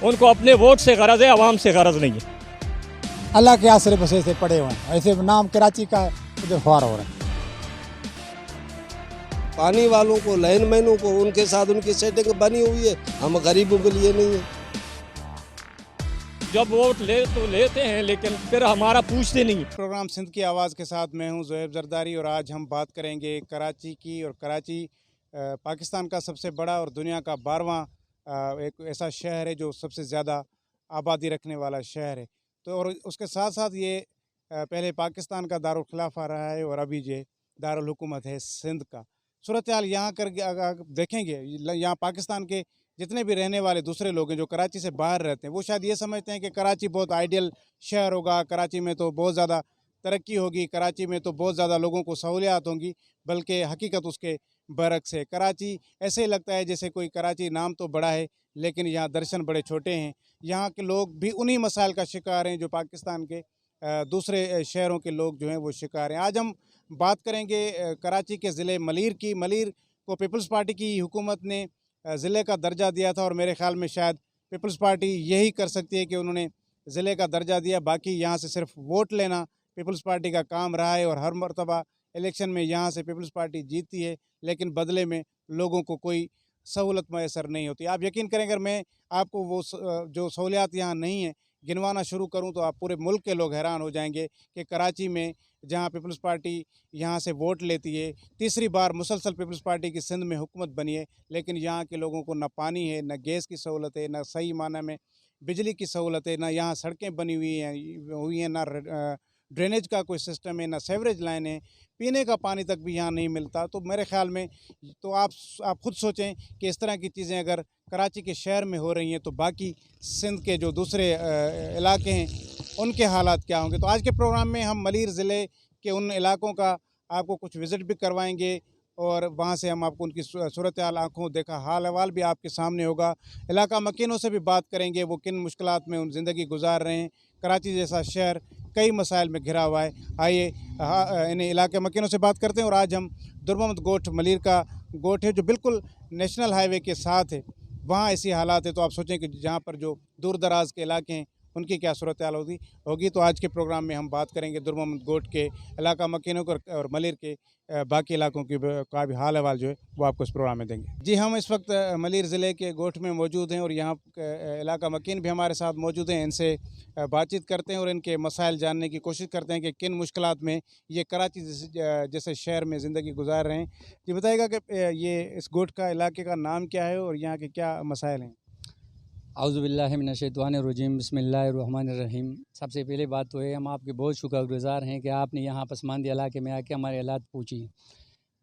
उनको अपने वोट से गरज है, आवाम से गरज नहीं है। अल्लाह के आसरे बस ऐसे पड़े हुए हैं, ऐसे नाम कराची का इधर ख्वार हो रहा है। पानी वालों को, लाइनमैनों को, उनके साथ उनकी सेटिंग बनी हुई है, हम गरीबों के लिए नहीं है। जब वोट ले तो लेते हैं, लेकिन फिर हमारा पूछते नहीं। प्रोग्राम सिंध की आवाज़ के साथ मैं हूं ज़ुहैब जरदारी और आज हम बात करेंगे कराची की। और कराची पाकिस्तान का सबसे बड़ा और दुनिया का 12वां एक ऐसा शहर है जो सबसे ज़्यादा आबादी रखने वाला शहर है। तो और उसके साथ साथ ये पहले पाकिस्तान का दारुल खिलाफा रहा है और अभी ये दारुल हुकूमत है सिंध का। सूरत हाल यहाँ कर अगर देखेंगे, यहाँ पाकिस्तान के जितने भी रहने वाले दूसरे लोग हैं जो कराची से बाहर रहते हैं, वो शायद ये समझते हैं कि कराची बहुत आइडियल शहर होगा, कराची में तो बहुत ज़्यादा तरक्की होगी, कराची में तो बहुत ज़्यादा लोगों को सहूलियात होंगी, बल्कि हकीकत उसके बरक्स है। कराची ऐसे ही लगता है जैसे कोई कराची नाम तो बड़ा है लेकिन यहाँ दर्शन बड़े छोटे हैं। यहाँ के लोग भी उन्हीं मसाइल का शिकार हैं जो पाकिस्तान के दूसरे शहरों के लोग जो हैं वो शिकार हैं। आज हम बात करेंगे कराची के ज़िले मलीर की। मलीर को पीपल्स पार्टी की हुकूमत ने ज़िले का दर्जा दिया था और मेरे ख़्याल में शायद पीपल्स पार्टी यही कर सकती है कि उन्होंने ज़िले का दर्जा दिया। बाकी यहाँ से सिर्फ वोट लेना पीपल्स पार्टी का काम रहा है और हर मरतबा इलेक्शन में यहाँ से पीपल्स पार्टी जीतती है, लेकिन बदले में लोगों को कोई सहूलत मैसर नहीं होती। आप यकीन करें, अगर मैं आपको वो जो सहूलियात यहाँ नहीं है गिनवाना शुरू करूँ तो आप पूरे मुल्क के लोग हैरान हो जाएंगे कि कराची में जहाँ पीपल्स पार्टी यहाँ से वोट लेती है, तीसरी बार मुसलसल पीपल्स पार्टी की सिंध में हुकूमत बनी है, लेकिन यहाँ के लोगों को न पानी है, न गैस की सहूलत है, न सही माना में बिजली की सहूलत है, न यहाँ सड़कें बनी हुई हैं, न ड्रेनेज का कोई सिस्टम है, ना सीवरेज लाइन है, पीने का पानी तक भी यहाँ नहीं मिलता। तो मेरे ख़्याल में तो आप खुद सोचें कि इस तरह की चीज़ें अगर कराची के शहर में हो रही हैं तो बाकी सिंध के जो दूसरे इलाके हैं उनके हालात क्या होंगे। तो आज के प्रोग्राम में हम मलीर ज़िले के उन इलाकों का आपको कुछ विज़िट भी करवाएंगे और वहाँ से हम आपको उनकी सूरत हाल, आँखों देखा हाल अहवाल भी आपके सामने होगा। इलाका मकीनों से भी बात करेंगे, वो किन मुश्किलात में उन ज़िंदगी गुजार रहे हैं। कराची जैसा शहर कई मसाइल में घिरा हुआ है। आइए इन इलाके मकीनों से बात करते हैं। और आज हम दुर्ममद गोठ मलीर का गोठ है जो बिल्कुल नेशनल हाईवे के साथ है, वहाँ ऐसी हालात है। तो आप सोचें कि जहाँ पर जो दूर दराज के इलाके हैं उनकी क्या सूरत हाल होगी। तो आज के प्रोग्राम में हम बात करेंगे दुर्ममद गोठ के इलाका मकीनों को और मलीर के बाकी इलाकों की का भी हाल अहवाल जो है वो आपको इस प्रोग्राम में देंगे। जी, हम इस वक्त मलीर ज़िले के गोठ में मौजूद हैं और यहाँ इलाका मकीन भी हमारे साथ मौजूद हैं। इनसे बातचीत करते हैं और इनके मसाइल जानने की कोशिश करते हैं कि किन मुश्किलात में ये कराची जैसे शहर में ज़िंदगी गुजार रहे हैं। जी बताइएगा कि ये इस गोठ का इलाके का नाम क्या है और यहाँ के क्या मसाइल हैं। औज़ुबिल्लाहि मिनश्शैतानिर्रजीम, बिस्मिल्लाहिर्रहमानिर्रहीम। सबसे पहले बात तो है, हम आपके बहुत शुक्रगुज़ार हैं कि आपने यहाँ पसमानदा इलाके में आके हमारे हालात पूछी।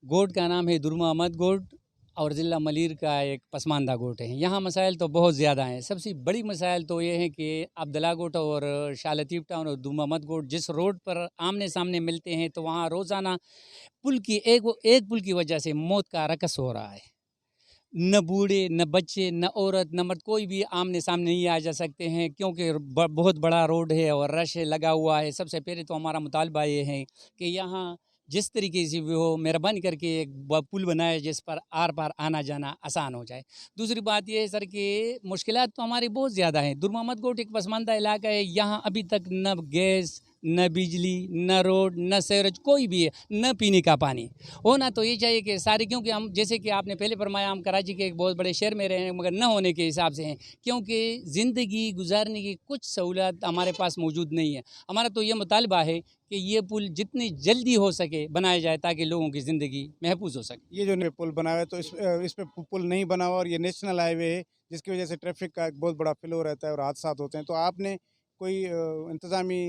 गोठ का नाम है दुर्ममद गोठ और ज़िला मलीर का एक पसमानदा गोठ है। यहाँ मसाइल तो बहुत ज़्यादा हैं। सबसे बड़ी मसाइल तो ये है कि अब्दुल्ला गोठ और शाह लतीफ़ टाउन और दुर्ममद गोठ जिस रोड पर आमने सामने मिलते हैं, तो वहाँ रोज़ाना पुल की एक पुल की वजह से मौत का रकस हो रहा है। न बूढ़े, न बच्चे, न औरत, न मर्द, कोई भी आमने सामने नहीं आ जा सकते हैं क्योंकि बहुत बड़ा रोड है और रश लगा हुआ है। सबसे पहले तो हमारा मुतालबा ये है कि यहाँ जिस तरीके से भी हो मेहरबानी करके एक पुल बनाए जिस पर आर पार आना जाना आसान हो जाए। दूसरी बात ये है सर कि मुश्किलात तो हमारी बहुत ज़्यादा हैं। दुर्ममद गोठ एक पसमानदा इलाका है, यहाँ अभी तक न गैस, न बिजली, न रोड, न सीवरेज, कोई भी है, न पीने का पानी। होना तो ये चाहिए कि सारे, क्योंकि हम जैसे कि आपने पहले फरमाया हम कराची के एक बहुत बड़े शहर में रहे हैं मगर न होने के हिसाब से हैं, क्योंकि ज़िंदगी गुजारने की कुछ सहूलत हमारे पास मौजूद नहीं है। हमारा तो ये मुतालबा है कि ये पुल जितनी जल्दी हो सके बनाया जाए ताकि लोगों की ज़िंदगी महफूज हो सके। ये जो पुल बना हुआ है तो इस पे पुल नहीं बना हुआ और ये नेशनल हाईवे है जिसकी वजह से ट्रैफिक का एक बहुत बड़ा फ्लो रहता है और हादसा होते हैं। तो आपने कोई इंतज़ामी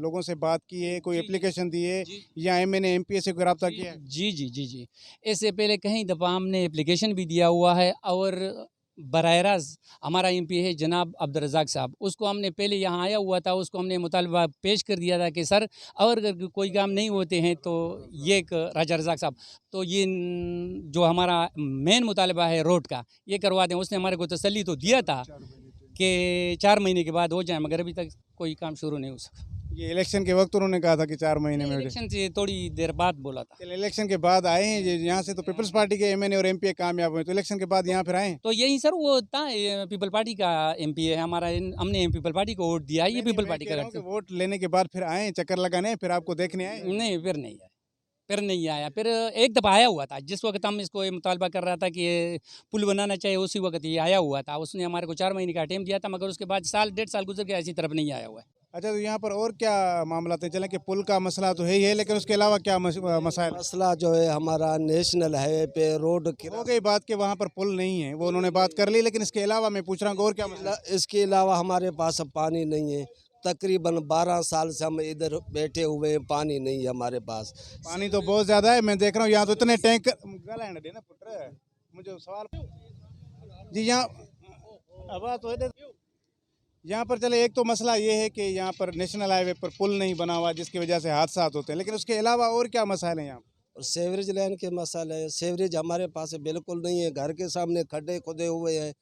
लोगों से बात की है, कोई एप्लीकेशन दी है या एमएनए एमपीए से कोई रब्ता किया है? जी। इससे पहले कई दफ़ा हमने एप्लीकेशन भी दिया हुआ है और बराह रास्त हमारा एमपी है जनाब अब्दुल रज़ाक साहब, उसको हमने पहले यहाँ आया हुआ था, उसको हमने मुतालबा पेश कर दिया था कि सर और अगर कोई काम नहीं होते हैं तो ये एक राजा रज़ाक साहब, तो ये जो हमारा मेन मुतालबा है रोड का ये करवा दें। उसने हमारे को तसल्ली तो दिया था कि 4 महीने के बाद हो जाए, मगर अभी तक कोई काम शुरू नहीं हो सका। ये इलेक्शन के वक्त उन्होंने कहा था कि 4 महीने में हो जाए। इलेक्शन से थोड़ी देर बाद बोला था। चलिए, इलेक्शन के बाद आए हैं यहाँ से, तो पीपल्स पार्टी के एमएनए और एमपी कामयाब हुए, तो इलेक्शन के बाद यहाँ फिर आए हैं। तो यही सर वो था पीपल पार्टी का एमपी है हमारा, हमने पीपल पार्टी को वोट दिया है, ये पीपल पार्टी का वोट लेने के बाद फिर आए, चक्कर लगाने, फिर आपको देखने आए। नहीं, फिर नहीं आया। फिर एक दफ़ा आया हुआ था, जिस वक्त हम इसको ये मुतालबा कर रहा था कि ये पुल बनाना चाहिए, उसी वक्त ये आया हुआ था। उसने हमारे को 4 महीने का टाइम दिया था, मगर उसके बाद साल 1.5 साल गुजर गया, ऐसी तरफ नहीं आया हुआ है। अच्छा, तो यहाँ पर और क्या मामला थे? चलें कि पुल का मसला तो है ही है, लेकिन उसके अलावा क्या मसाइल? मसला जो है हमारा नेशनल हाईवे पे रोड हो गई बात कि वहाँ पर पुल नहीं है, वो उन्होंने बात कर ली, लेकिन इसके अलावा मैं पूछ रहा हूँ और क्या मसला? इसके अलावा हमारे पास अब पानी नहीं है। तकरीबन 12 साल से हम इधर बैठे हुए हैं, पानी नहीं है हमारे पास। पानी तो बहुत ज़्यादा है, मैं देख रहा हूँ यहाँ तो इतने टैंकर देना पुत्र। मुझे सवाल जी, यहाँ आवाज़ तो है। यहाँ पर चले, एक तो मसला ये है कि यहाँ पर नेशनल हाईवे पर पुल नहीं बना हुआ, जिसकी वजह से हादसा होते हैं, लेकिन उसके अलावा और क्या मसाले हैं यहाँ? और सीवरेज लाइन के मसाले है। सीवरेज हमारे पास बिल्कुल नहीं है। घर के सामने खड्डे खुदे हुए हैं,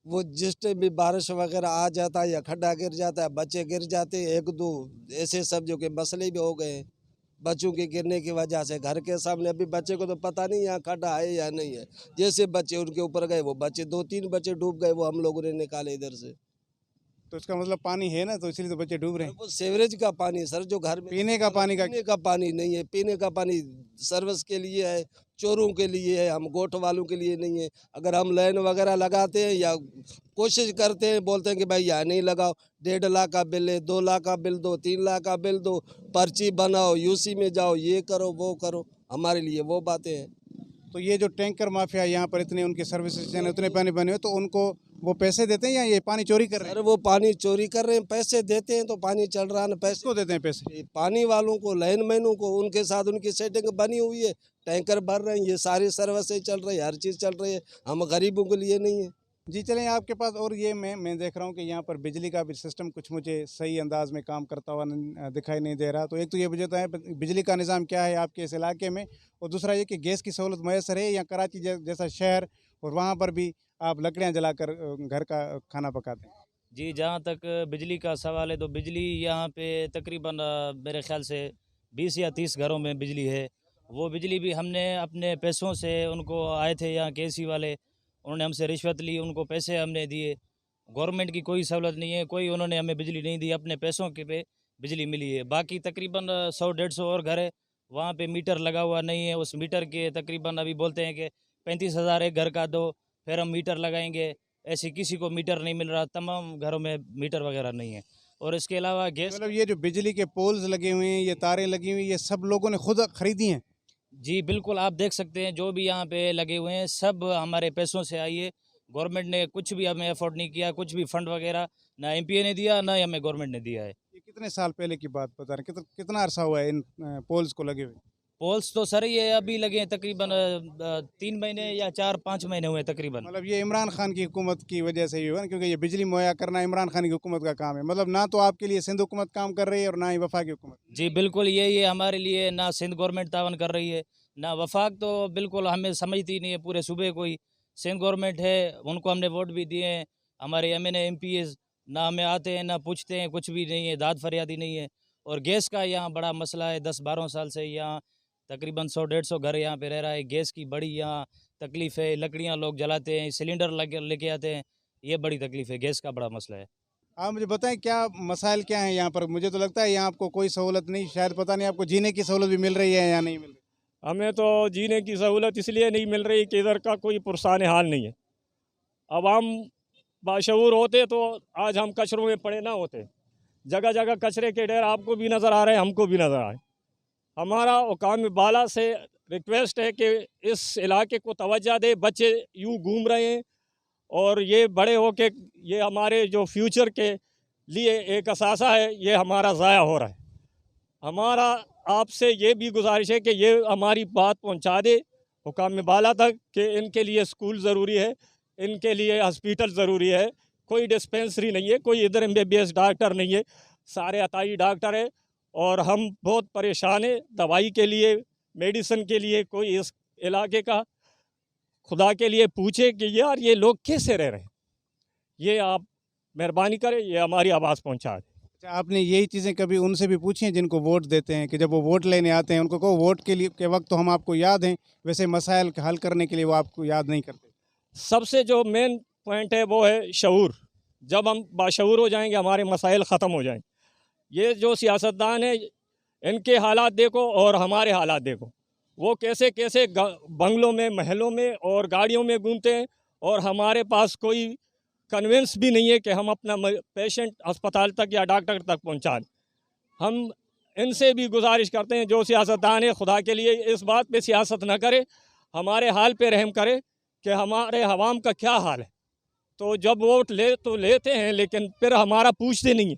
वो जिस टाइम भी बारिश वगैरह आ जाता है या खड्डा गिर जाता है, बच्चे गिर जाते हैं, 1-2 ऐसे सब जो कि मसले भी हो गए हैं बच्चों के गिरने की वजह से। घर के सामने अभी बच्चे को तो पता नहीं यहाँ खड्डा है या नहीं है, जैसे बच्चे उनके ऊपर गए, वो बच्चे 2-3 बच्चे डूब गए, वो हम लोगों ने निकाले इधर से। तो इसका मतलब पानी है ना, तो इसलिए तो बच्चे डूब रहे हैं। वो सीवरेज का पानी सर, जो घर में पीने का पानी पीने का पानी नहीं है। पीने का पानी सर्विस के लिए है, चोरों के लिए है, हम गोठ वालों के लिए नहीं है। अगर हम लाइन वगैरह लगाते हैं या कोशिश करते हैं, बोलते हैं कि भाई यहाँ नहीं लगाओ, 1.5 लाख का बिल है, 2 लाख का बिल दो, 3 लाख का बिल दो, पर्ची बनाओ, यूसी में जाओ, ये करो वो करो, हमारे लिए वो बातें हैं। तो ये जो टैंकर माफिया यहाँ पर इतने उनके सर्विस स्टेशन उतने पानी बने हुए, तो उनको वो पैसे देते हैं या ये पानी चोरी कर रहे हैं? अरे वो पानी चोरी कर रहे हैं, पैसे देते हैं तो पानी चल रहा है ना। पैसे किसको देते हैं पैसे? पानी वालों को, लाइनमैनों को, उनके साथ उनकी सेटिंग बनी हुई है, टैंकर भर रहे हैं, ये सारी सर्विसें चल रही है, हर चीज़ चल रही है, हम गरीबों के लिए नहीं है। जी चलें, आपके पास और ये मैं देख रहा हूँ कि यहाँ पर बिजली का भी सिस्टम कुछ मुझे सही अंदाज में काम करता हुआ दिखाई नहीं दे रहा। तो एक तो ये मुझे बताएं, बिजली का निज़ाम क्या है आपके इस इलाके में, और दूसरा ये कि गैस की सहूलत मैसर है या कराची जैसा शहर और वहाँ पर भी आप लकड़ियाँ जलाकर घर का खाना पकाते हैं? जी, जहाँ तक बिजली का सवाल है तो बिजली यहाँ पे तकरीबन मेरे ख़्याल से 20 या 30 घरों में बिजली है। वो बिजली भी हमने अपने पैसों से, उनको आए थे यहाँ केसी वाले, उन्होंने हमसे रिश्वत ली, उनको पैसे हमने दिए। गवर्नमेंट की कोई सहूलत नहीं है, कोई उन्होंने हमें बिजली नहीं दी, अपने पैसों के पे बिजली मिली है। बाकी तकरीबन 100-150 और घर है, वहाँ पे मीटर लगा हुआ नहीं है। उस मीटर के तकरीबन अभी बोलते हैं कि 35,000 एक घर का दो, फिर हम मीटर लगाएंगे। ऐसे किसी को मीटर नहीं मिल रहा, तमाम घरों में मीटर वगैरह नहीं है। और इसके अलावा गैस, मतलब ये जो बिजली के पोल्स लगे हुए हैं, ये तारें लगी हुई, ये सब लोगों ने खुद खरीदी हैं? जी बिल्कुल, आप देख सकते हैं जो भी यहाँ पे लगे हुए हैं सब हमारे पैसों से आई है। गवर्नमेंट ने कुछ भी हमें अफोर्ड नहीं किया, कुछ भी फंड वगैरह ना एमपीए ने दिया, ना हमें गवर्नमेंट ने दिया है। ये कितने साल पहले की बात बता रहे हैं? कितना अरसा हुआ है इन पोल्स को लगे हुए? पोल्स तो सर ये अभी लगे हैं तकरीबन 3 महीने या 4-5 महीने हुए तकरीबन। मतलब ये इमरान खान की हुकूमत की वजह से ही हुआ ना, क्योंकि ये बिजली मुहैया करना इमरान खान की हुकूमत का काम है। मतलब ना तो आपके लिए सिंध हुकूमत काम कर रही है और ना ही वफाक की हुकूमत। जी बिल्कुल, ये हमारे लिए ना सिंध गवर्नमेंट तावन कर रही है, ना वफाक तो बिल्कुल हमें समझती नहीं है पूरे सूबे को ही। सिंध गवर्नमेंट है, उनको हमने वोट भी दिए हैं, हमारे एमएनए एमपीएस ना हमें आते हैं ना पूछते हैं, कुछ भी नहीं है, दाद फरियादी नहीं है। और गैस का यहाँ बड़ा मसला है, 10-12 साल से यहाँ तकरीबन 100-150 घर यहाँ पे रह रहा है। गैस की बड़ी यहाँ तकलीफ़ है, लकड़ियाँ लोग जलाते हैं, सिलेंडर लेके आते हैं, ये बड़ी तकलीफ़ है, गैस का बड़ा मसला है। आप मुझे बताएं क्या मसाइल क्या हैं यहाँ पर? मुझे तो लगता है यहाँ आपको कोई सहूलत नहीं, शायद पता नहीं आपको जीने की सहूलत भी मिल रही है या नहीं मिल रही? हमें तो जीने की सहूलत इसलिए नहीं मिल रही कि इधर का कोई पुरसान हाल नहीं है। अब हम बाशऊर होते तो आज हम कचरों में पड़े ना होते। जगह जगह कचरे के ढेर आपको भी नज़र आ रहे हैं, हमको भी नज़र आए। हमारा हुकाम बाला से रिक्वेस्ट है कि इस इलाके को तवज्जो दे। बच्चे यूँ घूम रहे हैं और ये बड़े हो के ये हमारे जो फ्यूचर के लिए एक असासा है, ये हमारा ज़ाया हो रहा है। हमारा आपसे ये भी गुजारिश है कि ये हमारी बात पहुंचा दे हुकाम बाला तक कि इनके लिए स्कूल ज़रूरी है, इनके लिए हॉस्पिटल ज़रूरी है। कोई डिस्पेंसरी नहीं है, कोई इधर MBBS डॉक्टर नहीं है, सारे अताई डॉक्टर है और हम बहुत परेशान हैं दवाई के लिए, मेडिसिन के लिए। कोई इस इलाके का खुदा के लिए पूछे कि यार ये लोग कैसे रह रहे हैं, ये आप मेहरबानी करें, ये हमारी आवाज़ पहुंचा दें। अच्छा, आपने यही चीज़ें कभी उनसे भी पूछी हैं जिनको वोट देते हैं, कि जब वो वोट लेने आते हैं उनको कहो वोट के वक्त तो हम आपको याद हैं, वैसे मसाइल हल करने के लिए वो आपको याद नहीं करते? सबसे जो मेन पॉइंट है वो है शऊर। जब हम बाशऊर हो जाएंगे हमारे मसाइल ख़त्म हो जाएंगे। ये जो सियासतदान है इनके हालात देखो और हमारे हालात देखो, वो कैसे कैसे बंगलों में, महलों में और गाड़ियों में घूमते हैं, और हमारे पास कोई कन्विंस भी नहीं है कि हम अपना पेशेंट अस्पताल तक या डॉक्टर तक पहुंचाएं। हम इनसे भी गुजारिश करते हैं, जो सियासतदान है, खुदा के लिए इस बात पे सियासत न करे, हमारे हाल पे रहम करे कि हमारे हवाम का क्या हाल है। तो जब वोट ले तो लेते हैं, लेकिन फिर हमारा पूछते नहीं है।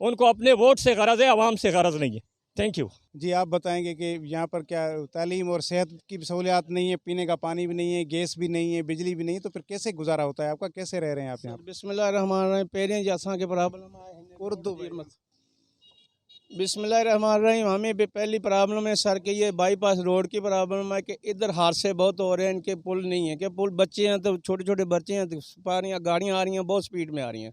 उनको अपने वोट से गरज है, आवाम से गरज नहीं है। Thank you. जी, आप बताएंगे कि यहाँ पर क्या तालीम और सेहत की भी सहूलियात नहीं है, पीने का पानी भी नहीं है, गैस भी नहीं है, बिजली भी नहीं है, तो फिर कैसे गुजारा होता है आपका, कैसे रह रहे हैं आप यहाँ? बिस्मिल्लाहिर्रहमानिर्रहीम। पहिरें जी असांखे प्रॉब्लम आहे उर्दू बिस्मिल्लाहिर्रहमानिर्रहीम। हमें भी पहली प्रॉब्लम है सर कि ये बाईपास रोड की प्रॉब्लम है कि इधर हादसे बहुत हो रहे हैं, इनके पुल नहीं है। कि पुल बच्चे हैं तो छोटे छोटे बच्चे हैं तो पानी गाड़ियाँ आ रही हैं बहुत स्पीड में आ रही हैं,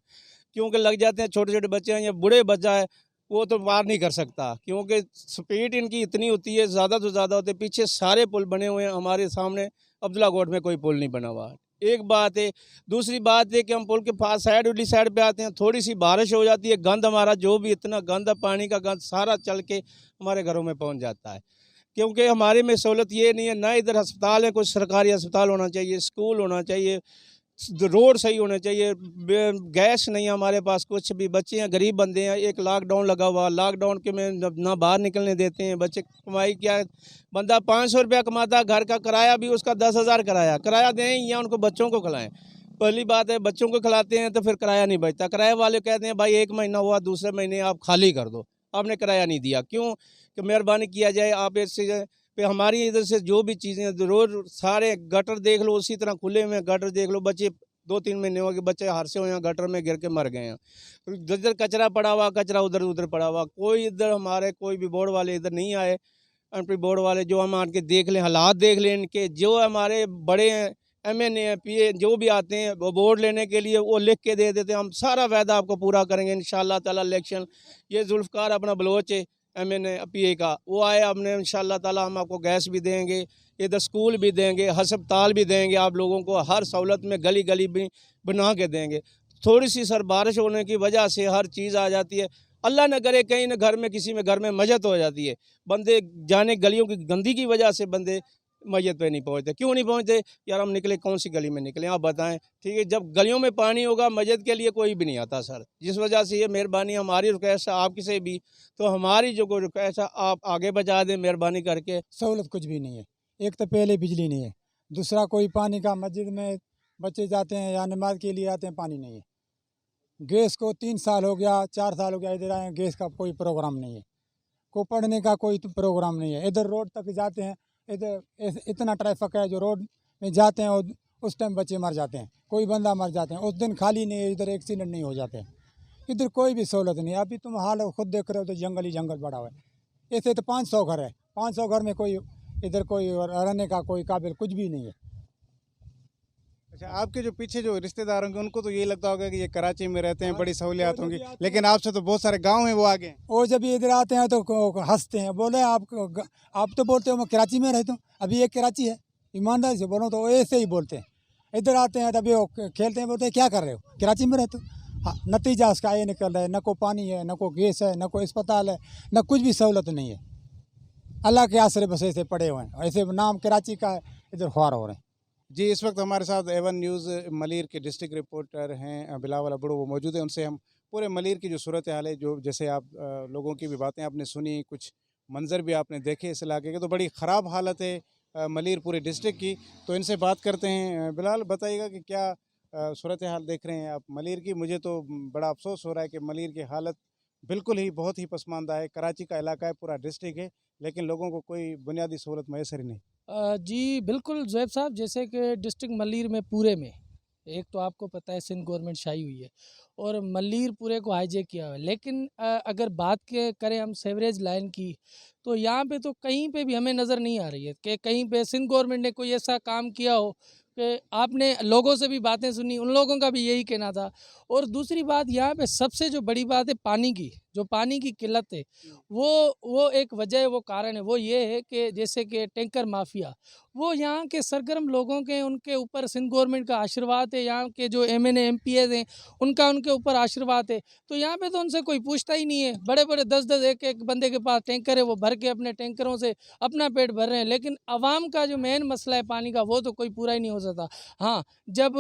क्योंकि लग जाते हैं। छोटे छोटे बच्चे हैं या बूढ़े बच्चा है वो तो पार नहीं कर सकता, क्योंकि स्पीड इनकी इतनी होती है, ज़्यादा से ज़्यादा होते। पीछे सारे पुल बने हुए हैं, हमारे सामने अब्दुल्ला कोट में कोई पुल नहीं बना हुआ। एक बात है। दूसरी बात है कि हम पुल के पास साइड उली साइड पे आते हैं, थोड़ी सी बारिश हो जाती है, गंद हमारा जो भी इतना गंद है, पानी का गंद सारा चल के हमारे घरों में पहुंच जाता है। क्योंकि हमारे में सहूलत ये नहीं है, ना इधर अस्पताल है, कुछ सरकारी अस्पताल होना चाहिए, स्कूल होना चाहिए, रोड सही होने चाहिए, गैस नहीं है हमारे पास कुछ भी। बच्चे हैं, गरीब बंदे हैं, एक लॉकडाउन लगा हुआ, लॉकडाउन के में ना बाहर निकलने देते हैं बच्चे। कमाई क्या है, बंदा 500 रुपया कमाता, घर का किराया भी उसका 10,000 किराया दें या उनको बच्चों को खिलाएं। पहली बात है, बच्चों को खिलाते हैं तो फिर किराया नहीं बचता। किराए वाले कहते हैं भाई 1 महीना हुआ, दूसरे महीने आप खाली कर दो, आपने किराया नहीं दिया। क्यों कि मेहरबानी किया जाए आप इससे पे हमारी इधर से जो भी चीज़ें रोज सारे गटर देख लो, उसी तरह खुले हुए गटर देख लो। बच्चे 2-3 महीने हो गए, बच्चे हादसे हुए हैं, गटर में गिर के मर गए हैं। जिधर कचरा पड़ा हुआ, कचरा उधर उधर पड़ा हुआ। कोई इधर हमारे कोई भी बोर्ड वाले इधर नहीं आए, एंट्री बोर्ड वाले जो हम आके देख लें, हालात देख लें इनके। जो हमारे बड़े हैं, MNA हैं, PA जो भी आते हैं वो वोट लेने के लिए वो लिख के दे देते हैं, हम सारा वायदा आपको पूरा करेंगे इंशाल्लाह ताला। इलेक्शन ये जुल्फ़कार अपना बलोच है MNA PA का, वो आए, हमने इंशाल्लाह ताला हम आपको गैस भी देंगे, इधर स्कूल भी देंगे, अस्पताल भी देंगे, आप लोगों को हर सहूलत में गली गली भी बना के देंगे। थोड़ी सी सर बारिश होने की वजह से हर चीज़ आ जाती है। अल्लाह न करे कहीं न घर में किसी में घर में मस्जिद हो जाती है, बंदे जाने गलियों की गंदी की वजह से बंदे मस्जिद पे नहीं पहुंचते। क्यों नहीं पहुंचते यार, हम निकले कौन सी गली में निकले आप बताएं। ठीक है, जब गलियों में पानी होगा मस्जिद के लिए कोई भी नहीं आता सर। जिस वजह से ये मेहरबानी हमारी रिक्वेस्ट है आपकी से भी, तो हमारी जो कोई रिक्वेस्ट है आप आगे बजा दें मेहरबानी करके। सहूलत कुछ भी नहीं है। एक तो पहले बिजली नहीं है, दूसरा कोई पानी का, मस्जिद में बच्चे जाते हैं या नमाज के लिए आते हैं, पानी नहीं है। गैस को 3 साल हो गया, 4 साल हो गया इधर आए, गैस का कोई प्रोग्राम नहीं है, को पढ़ने का कोई प्रोग्राम नहीं है। इधर रोड तक जाते हैं, इधर इतना ट्रैफिक है, जो रोड में जाते हैं और उस टाइम बच्चे मर जाते हैं, कोई बंदा मर जाते हैं, उस दिन खाली नहीं है, इधर एक्सीडेंट नहीं हो जाते हैं। इधर कोई भी सहूलत नहीं है। अभी तुम हाल खुद देख रहे हो तो जंगल ही जंगल बड़ा हुआ है। ऐसे तो 500 घर है, 500 घर में कोई इधर कोई रहने का कोई काबिल कुछ भी नहीं है। अच्छा, आपके जो पीछे जो रिश्तेदार होंगे उनको तो यही लगता होगा कि ये कराची में रहते हैं, बड़ी सहूलियात होंगी, लेकिन आपसे तो बहुत सारे गांव हैं वो आगे हैं। वो जब इधर आते हैं तो हंसते हैं, बोले आप तो बोलते हो मैं कराची में रहता हूँ, अभी ये कराची है, ईमानदारी से बोलो तो ऐसे ही बोलते हैं। इधर आते हैं तभी वो खेलते हैं, बोलते हैं क्या कर रहे हो, कराची में रहते हो। हाँ, नतीजा उसका ये निकल रहा है, न को पानी है, न को गैस है, न को अस्पताल है, न कुछ भी सहूलत नहीं है। अल्लाह के आसरे बस ऐसे पड़े हुए हैं, ऐसे नाम कराची का है, इधर ख्वार हो रहे हैं। जी, इस वक्त हमारे साथ A1 न्यूज़ मलीर के डिस्ट्रिक्ट रिपोर्टर हैं बिलावल अबड़ो, वो मौजूद हैं। उनसे हम पूरे मलीर की जो सूरत हाल है, जो जैसे आप लोगों की भी बातें आपने सुनी, कुछ मंजर भी आपने देखे इस इलाके के, तो बड़ी ख़राब हालत है मलीर पूरे डिस्ट्रिक्ट की। तो इनसे बात करते हैं। बिलाल, बताइएगा कि क्या सूरत हाल देख रहे हैं आप मलीर की? मुझे तो बड़ा अफसोस हो रहा है कि मलीर की हालत बिल्कुल ही बहुत ही पसमानदा है। कराची का इलाका है, पूरा डिस्ट्रिक्ट है, लेकिन लोगों को कोई बुनियादी सहूलत मैसर ही नहीं। जी बिल्कुल ज़ुहैब साहब, जैसे कि डिस्ट्रिक्ट मलीर में पूरे में एक तो आपको पता है सिंध गवर्नमेंट शाई हुई है और मलीर पूरे को हाईजेक किया हुआ है। लेकिन अगर बात करें हम सेवरेज लाइन की, तो यहाँ पे तो कहीं पे भी हमें नज़र नहीं आ रही है कि कहीं पे सिंध गवर्नमेंट ने कोई ऐसा काम किया हो कि आपने लोगों से भी बातें सुनी, उन लोगों का भी यही कहना था। और दूसरी बात यहाँ पे सबसे जो बड़ी बात है पानी की, जो पानी की किल्लत है वो एक वजह है, वो कारण है। वो ये है कि जैसे कि टैंकर माफिया वो यहाँ के सरगर्म लोगों के उनके ऊपर सिंध गवर्नमेंट का आशीर्वाद है, यहाँ के जो MNA MPs हैं उनका उनके ऊपर आशीर्वाद है। तो यहाँ पे तो उनसे कोई पूछता ही नहीं है। बड़े बड़े 10-10 एक बंदे के पास टैंकर है, वो भर के अपने टैंकरों से अपना पेट भर रहे हैं, लेकिन आवाम का जो मेन मसला है पानी का वो तो कोई पूरा ही नहीं हो सकता। हाँ, जब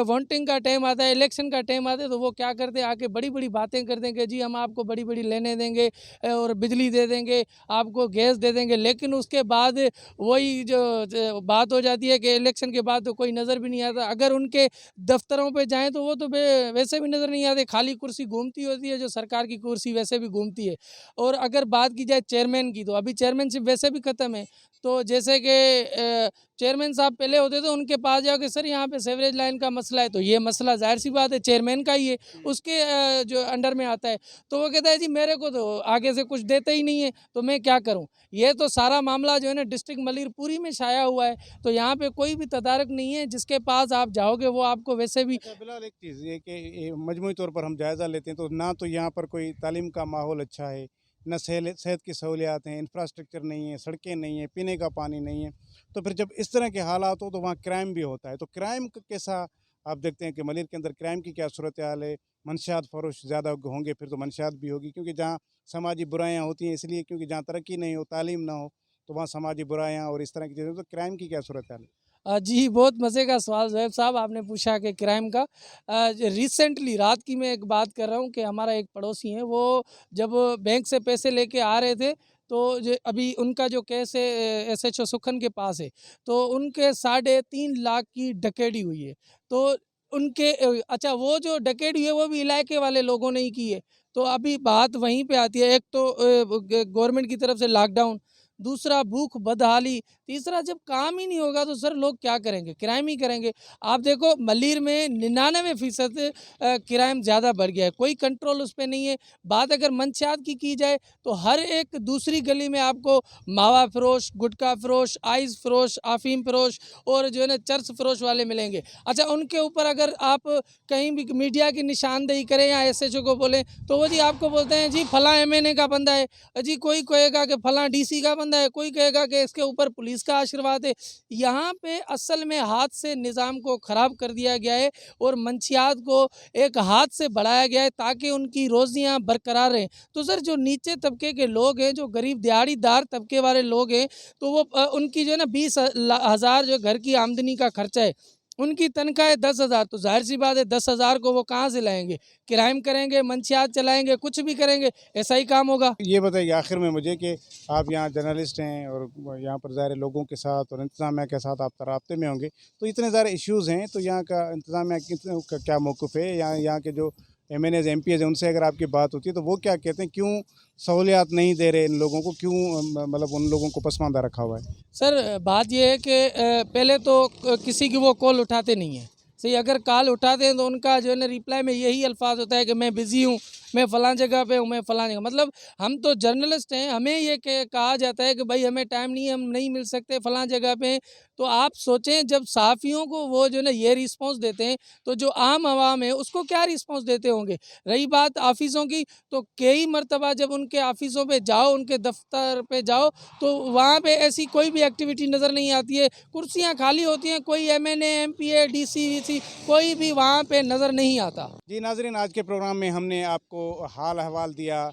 वोटिंग का टाइम आता है, इलेक्शन का टाइम आता है, तो वो क्या करते हैं, आके बड़ी बड़ी बातें करते हैं कि जी हम आपको बड़ी बड़ी लेने देंगे और बिजली दे देंगे, आपको गैस दे देंगे। लेकिन उसके बाद वही जो बात हो जाती है कि इलेक्शन के बाद तो कोई नज़र भी नहीं आता। अगर उनके दफ्तरों पे जाएं तो वो तो वैसे भी नज़र नहीं आते, खाली कुर्सी घूमती होती है, जो सरकार की कुर्सी वैसे भी घूमती है। और अगर बात की जाए चेयरमैन की, तो अभी चेयरमैनशिप वैसे भी ख़त्म है। तो जैसे कि चेयरमैन साहब पहले होते थे, उनके पास जाओ कि सर यहाँ पे सीवरेज लाइन का मसला है, तो ये मसला ज़ाहिर सी बात है चेयरमैन का ही है, उसके जो अंडर में आता है। तो वो कहता है जी मेरे को तो आगे से कुछ देते ही नहीं है, तो मैं क्या करूँ। ये तो सारा मामला जो है ना डिस्ट्रिक्ट मलीरपुरी में छाया हुआ है। तो यहाँ पे कोई भी तदारक नहीं है, जिसके पास आप जाओगे वो आपको वैसे भी। अच्छा फिलहाल एक चीज़ ये कि मजमूई तौर पर हम जायज़ा लेते हैं तो ना तो यहाँ पर कोई तालीम का माहौल अच्छा है, न सेहत की सहूलियात हैं, इंफ्रास्ट्रक्चर नहीं है, सड़कें नहीं हैं, पीने का पानी नहीं है। तो फिर जब इस तरह के हालात हो तो वहाँ क्राइम भी होता है। तो क्राइम कैसा आप देखते हैं कि मलिर के अंदर क्राइम की क्या सूरत हाल है? मंशियात फरोश ज़्यादा होंगे फिर तो मंशियात भी होगी, क्योंकि जहाँ समाजी बुराइयाँ होती हैं इसलिए, क्योंकि जहाँ तरक्की नहीं हो, तालीम ना हो, तो वहाँ समाजी बुराइयाँ और इस तरह की चीज़ें, तो क्राइम की क्या सूरत हाल है? जी, बहुत मज़े का सवाल ज़ुहैब साहब आपने पूछा कि क्राइम का। रिसेंटली रात की मैं एक बात कर रहा हूँ कि हमारा एक पड़ोसी हैं, वो जब बैंक से पैसे लेके आ रहे थे, तो जो अभी उनका जो केस है SHO सुखन के पास है, तो उनके 3.5 लाख की डकैती हुई है। तो उनके अच्छा, वो जो डकैती हुई है वो भी इलाके वाले लोगों ने ही की है। तो अभी बात वहीं पे आती है, एक तो गवर्नमेंट की तरफ से लॉकडाउन, दूसरा भूख बदहाली, तीसरा जब काम ही नहीं होगा तो सर लोग क्या करेंगे, क्राइम ही करेंगे। आप देखो मलीर में 99% क्राइम ज़्यादा बढ़ गया है, कोई कंट्रोल उस पे नहीं है। बात अगर मंशियात की जाए तो हर एक दूसरी गली में आपको मावा फरोश, गुटखा फरोश, आइस फरोश, अफीम फरोश और जो है ना चर्च फरोश वाले मिलेंगे। अच्छा, उनके ऊपर अगर आप कहीं भी मीडिया की निशानदेही करें या SHO को बोलें तो वो जी आपको बोलते हैं जी फलां MNA का बंदा है, जी कोई कहेगा कि फलां DC का बंदा है, कोई कहेगा कि इसके ऊपर पुलिस का आशीर्वाद है। यहाँ पे असल में हाथ से निज़ाम को ख़राब कर दिया गया है और मंशियात को एक हाथ से बढ़ाया गया है ताकि उनकी रोज़ियाँ बरकरार रहें। तो सर जो नीचे तबके के लोग हैं, जो गरीब दिहाड़ीदार तबके वाले लोग हैं, तो वो उनकी जो है ना 20,000 जो घर की आमदनी का खर्चा है, उनकी तनख्वाह है 10,000, तो ज़ाहिर सी बात है 10,000 को वो कहाँ से लाएँगे? क्राइम करेंगे, मंशियात चलाएँगे, कुछ भी करेंगे, ऐसा ही काम होगा। ये बताइए आखिर में मुझे कि आप यहाँ जर्नलिस्ट हैं और यहाँ पर ज़ाहिर है लोगों के साथ और इंतज़ामिया के साथ आप राब्ते में होंगे, तो इतने सारे इश्यूज़ हैं, तो यहाँ का इंतज़ामिया का क्या मौक़िफ़ है? यहाँ के जो MNAs MPs हैं उनसे अगर आपकी बात होती है तो वो क्या कहते हैं, क्यों सहूलियात नहीं दे रहे इन लोगों को, क्यों मतलब उन लोगों को पसमानदा रखा हुआ है? सर बात ये है कि पहले तो किसी की वो कॉल उठाते नहीं हैं। सही, अगर कॉल उठाते हैं तो उनका जो है ना रिप्लाई में यही अल्फाज होता है कि मैं बिज़ी हूँ, मैं फ़लाँ जगह पे हूँ, मैं फ़लाँ जगह। मतलब हम तो जर्नलिस्ट हैं, हमें ये कहा जाता है कि भाई हमें टाइम नहीं है, हम नहीं मिल सकते, फ़लाँ जगह पे हैं। तो आप सोचें जब सहाफ़ियों को वो जो है ना ये रिस्पॉन्स देते हैं, तो जो आम आवाम है उसको क्या रिस्पॉन्स देते होंगे। रही बात ऑफ़िसों की, तो कई मरतबा जब उनके ऑफ़िसों पे जाओ, उनके दफ्तर पे जाओ, तो वहाँ पे ऐसी कोई भी एक्टिविटी नज़र नहीं आती है। कुर्सियाँ खाली होती हैं, कोई MNA MPA DC VC कोई भी वहाँ पे नज़र नहीं आता। जी नाज़रीन, आज के प्रोग्राम में हमने आपको हाल अहवाल दिया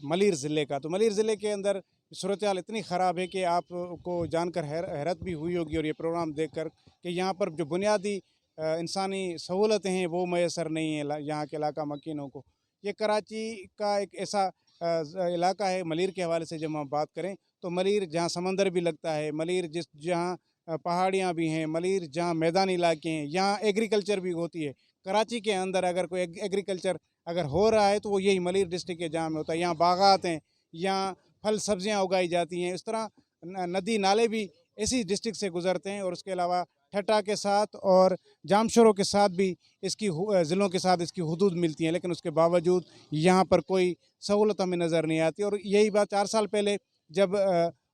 मलीर ज़िले का। तो मलीर ज़िले के अंदर सूरत हाल इतनी ख़राब है कि आपको जानकर हैरत भी हुई होगी और ये प्रोग्राम देखकर कि यहाँ पर जो बुनियादी इंसानी सहूलतें हैं वो मैसर नहीं है यहाँ के इलाका मकीनों को। ये कराची का एक ऐसा इलाका है मलीर के हवाले से जब हम बात करें तो मलीर जहाँ समंदर भी लगता है, मलीर जहाँ पहाड़ियाँ भी हैं, मलीर जहाँ मैदानी इलाके हैं, यहाँ एग्रीकल्चर भी होती है। कराची के अंदर अगर कोई एग्रीकल्चर अगर हो रहा है तो वो यही मलीर डिस्ट्रिक्ट के जहाँ में होता है। यहाँ बागात हैं, यहाँ फल सब्जियाँ उगाई जाती हैं। इस तरह नदी नाले भी इसी डिस्ट्रिक्ट से गुज़रते हैं और उसके अलावा ठट्टा के साथ और जामशोरों के साथ भी इसकी ज़िलों के साथ इसकी हुदूद मिलती हैं, लेकिन उसके बावजूद यहाँ पर कोई सहूलत हमें नज़र नहीं आती। और यही बात 4 साल पहले जब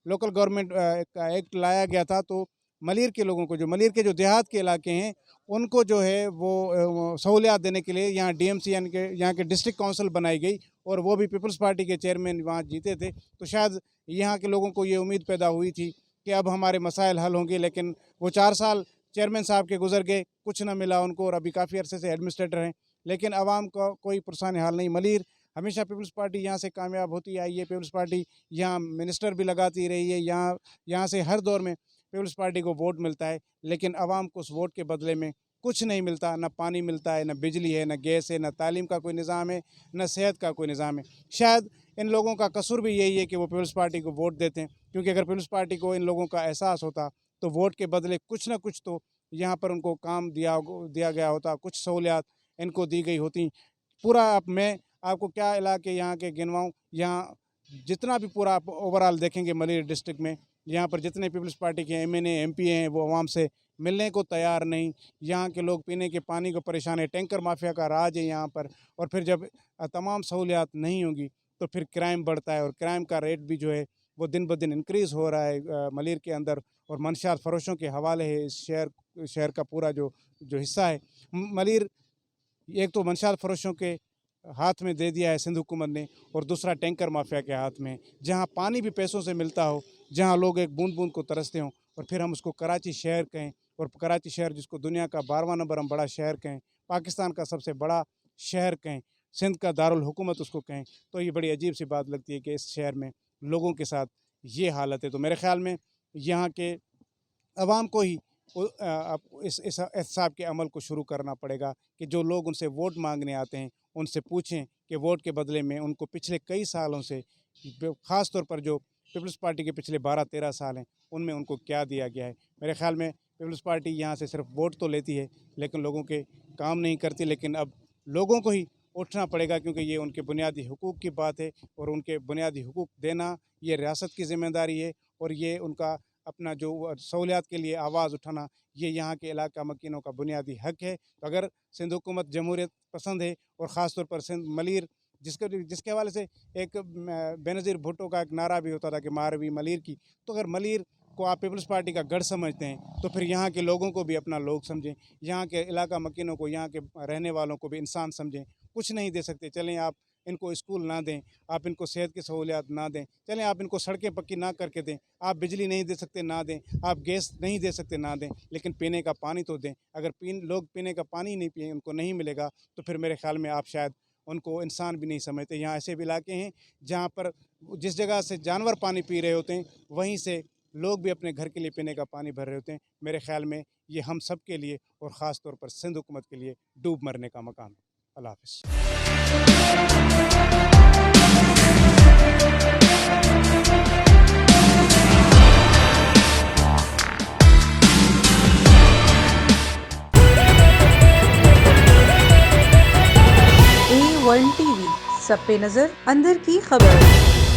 लोकल गवर्नमेंट का एक्ट लाया गया था तो मलीर के लोगों को, जो मलीर के जो देहात के इलाके हैं उनको जो है वो सहूलियात देने के लिए यहाँ डीएमसी यानी कि यहाँ के डिस्ट्रिक्ट काउंसिल बनाई गई और वो भी पीपल्स पार्टी के चेयरमैन वहाँ जीते थे। तो शायद यहाँ के लोगों को ये उम्मीद पैदा हुई थी कि अब हमारे मसाइल हल होंगे, लेकिन वो 4 साल चेयरमैन साहब के गुजर गए, कुछ ना मिला उनको और अभी काफ़ी अरसे से एडमिनिस्ट्रेटर हैं, लेकिन आवाम का कोई पुरसान हाल नहीं। मलीर हमेशा पीपल्स पार्टी यहाँ से कामयाब होती आई है, पीपल्स पार्टी यहाँ मिनिस्टर भी लगाती रही है, यहाँ से हर दौर में पीपल्स पार्टी को वोट मिलता है, लेकिन आवाम को उस वोट के बदले में कुछ नहीं मिलता। न पानी मिलता है, न बिजली है, न गैस है, न तालीम का कोई निज़ाम है, न सेहत का कोई निज़ाम है। शायद इन लोगों का कसूर भी यही है कि वो पीपल्स पार्टी को वोट देते हैं, क्योंकि अगर पीपल्स पार्टी को इन लोगों का एहसास होता तो वोट के बदले कुछ ना कुछ तो यहाँ पर उनको काम दिया गया होता, कुछ सहूलियात इनको दी गई होती। पूरा मैं आपको क्या इलाके यहाँ के गिनवाऊँ, यहाँ जितना भी पूरा आप ओवरऑल देखेंगे मलीर डिस्ट्रिक्ट में, यहाँ पर जितने पीपल्स पार्टी के एमएनए एमपी हैं वो आवाम से मिलने को तैयार नहीं। यहाँ के लोग पीने के पानी को परेशान है, टैंकर माफिया का राज है यहाँ पर। और फिर जब तमाम सहूलियात नहीं होंगी तो फिर क्राइम बढ़ता है और क्राइम का रेट भी जो है वो दिन ब दिन इंक्रीज़ हो रहा है मलीर के अंदर, और मनशियात फरोशों के हवाले है इस शहर का पूरा जो हिस्सा है। मलीर एक तो मनशियात फरोशों के हाथ में दे दिया है सिंध हुकूमत ने, और दूसरा टैंकर माफिया के हाथ में, जहाँ पानी भी पैसों से मिलता हो, जहाँ लोग एक बूंद बूंद को तरसते हों, और फिर हम उसको कराची शहर कहें, और कराची शहर जिसको दुनिया का 12वां नंबर हम बड़ा शहर कहें, पाकिस्तान का सबसे बड़ा शहर कहें, सिंध का दारुल हुकूमत उसको कहें, तो ये बड़ी अजीब सी बात लगती है कि इस शहर में लोगों के साथ ये हालत है। तो मेरे ख़्याल में यहाँ के अवाम को ही इस एहसाब के अमल को शुरू करना पड़ेगा कि जो लोग उनसे वोट मांगने आते हैं उनसे पूछें कि वोट के बदले में उनको पिछले कई सालों से, ख़ास तौर पर जो पीपल्स पार्टी के पिछले 12-13 साल हैं उनमें उनको क्या दिया गया है। मेरे ख़्याल में पीपल्स पार्टी यहाँ से सिर्फ वोट तो लेती है लेकिन लोगों के काम नहीं करती। लेकिन अब लोगों को ही उठना पड़ेगा, क्योंकि ये उनके बुनियादी हुकूक की बात है, और उनके बुनियादी हुकूक देना ये रियासत की ज़िम्मेदारी है, और ये उनका अपना जो सहूलियात के लिए आवाज़ उठाना ये यहाँ के इलाका मकीनों का बुनियादी हक़ है। तो अगर सिंध हुकूमत जमहूरियत पसंद है, और ख़ास तौर पर सिंध मलीर जिसके हवाले से एक बेनज़ीर भुट्टो का एक नारा भी होता था कि मारवी मलीर की, तो अगर मलीर को आप पीपल्स पार्टी का गढ़ समझते हैं तो फिर यहाँ के लोगों को भी अपना लोग समझें, यहाँ के इलाका मकीनों को, यहाँ के रहने वालों को भी इंसान समझें। कुछ नहीं दे सकते, चलें आप इनको स्कूल ना दें, आप इनको सेहत की सहूलियात ना दें, चलें आप इनको सड़कें पक्की ना करके दें, आप बिजली नहीं दे सकते ना दें, आप गैस नहीं दे सकते ना दें, लेकिन पीने का पानी तो दें। अगर लोग पीने का पानी नहीं पिए, उनको नहीं मिलेगा, तो फिर मेरे ख़्याल में आप शायद उनको इंसान भी नहीं समझते। यहाँ ऐसे भी इलाके हैं जहाँ पर जिस जगह से जानवर पानी पी रहे होते हैं वहीं से लोग भी अपने घर के लिए पीने का पानी भर रहे होते हैं। मेरे ख़्याल में ये हम सब के लिए और ख़ास तौर पर सिंध हुकूमत के लिए डूब मरने का मकाम है। अल्लाह हाफ़िज़। A1 TV, सब पे नजर, अंदर की खबर।